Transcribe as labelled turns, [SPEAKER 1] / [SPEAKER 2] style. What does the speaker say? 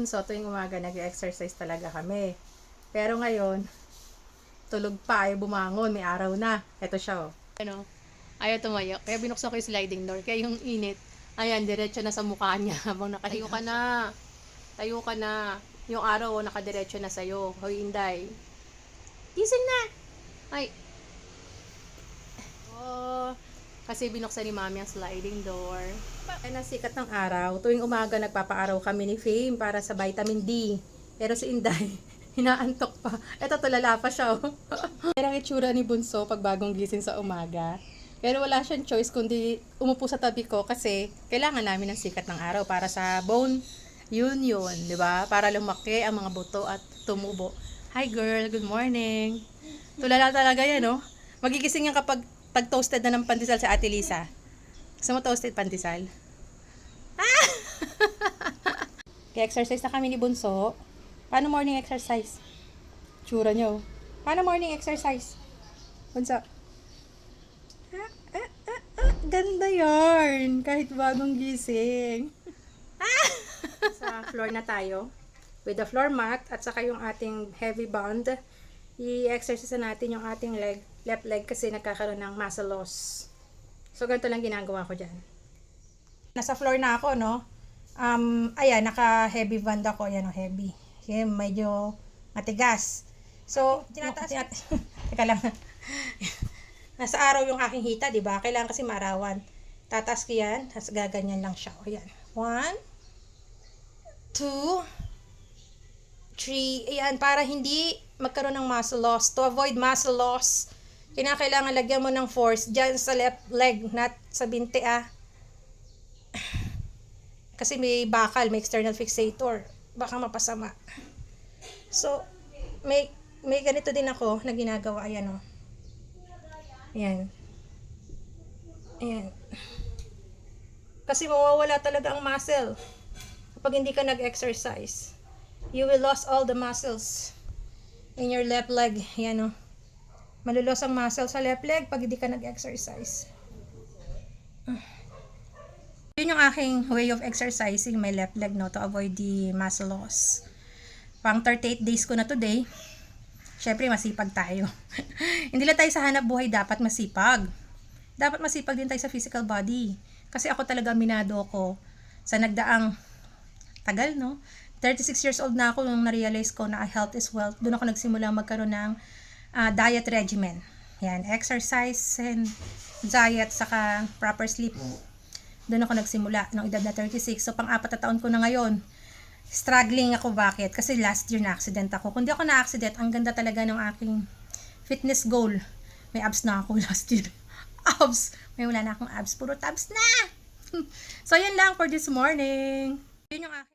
[SPEAKER 1] So, tuwing umaga, nag-exercise talaga kami. Pero ngayon, tulog pa, ayaw bumangon, may araw na. Ito siya, oh. Ano, ayaw tumayo. Kaya binuksan ko yung sliding door. Kaya yung init, ayan, diretso na sa mukha niya habang nakahiga. Tayo ka na. Tayo ka na. Yung araw, oh, nakadiretso na sa'yo. Hoy, Inday. Gising na! Ay. Oh, kasi binuksan ni Mami ang sliding door. Ay, nasikat ng araw. Tuwing umaga, nagpapaaraw kami ni Fame para sa vitamin D. Pero si Inday, hinaantok pa. Eto, tulala pa siya. Oh. Pero ang itsura ni Bunso pag bagong gising sa umaga. Pero wala siyang choice kundi umupo sa tabi ko kasi kailangan namin ng sikat ng araw para sa bone union, di ba? Para lumaki ang mga buto at tumubo. Hi girl, good morning. Tulala talaga yan, no? Magigising yan kapag tag-toasted na ng pandesal sa Ate Lisa. Gusto mo toasted pandesal? Ah! Kaya exercise na kami ni Bunso. Paano morning exercise? Tsura niyo. Paano morning exercise? Bunso. Ganda yarn. Kahit bagong gising. Sa floor na tayo. With the floor mat at saka yung ating heavy band. I-exercise natin yung ating leg, left leg kasi nagkakaroon ng muscle loss. So, ganito lang ginagawa ko dyan. Nasa floor na ako, no? Ayan, naka-heavy band ako. Ayan, o, heavy. Okay, medyo matigas. So, teka lang. Nasa araw yung aking hita, di ba? Kailangan kasi maarawan. Tataas ko yan, tapos gaganyan lang siya. O, ayan. 1, 2, 3. Ayan, para hindi magkaroon ng muscle loss. To avoid muscle loss, kailangan lagyan mo ng force dyan sa left leg, not sa binti, Kasi may bakal, may external fixator. Baka mapasama. So, may ganito din ako na ginagawa. Ayan, o. Ayan. Ayan. Kasi mawawala talaga ang muscle kapag hindi ka nag-exercise. You will lose all the muscles in your left leg. Ayan, o. Malulos ang muscle sa left leg pag hindi ka nag-exercise. Yun yung aking way of exercising my left leg, no, to avoid the muscle loss. Pang 38 days ko na today. Syempre, masipag tayo. Hindi lang tayo sa hanap buhay dapat masipag. Dapat masipag din tayo sa physical body. Kasi ako talaga minado ko sa nagdaang tagal, no? 36 years old na ako nung na-realize ko na health is wealth. Doon ako nagsimula magkaroon ng diet regimen. Yan, exercise and diet, saka proper sleep. Doon ako nagsimula nung edad na 36. So, pang-4 na taon ko na ngayon. Struggling ako. Bakit? Kasi last year na-accident ako. Kung di ako na-accident, ang ganda talaga ng aking fitness goal. May abs na ako last year. Abs! May wala na akong abs. Puro tabs na! So, yan lang for this morning. Yun yung aking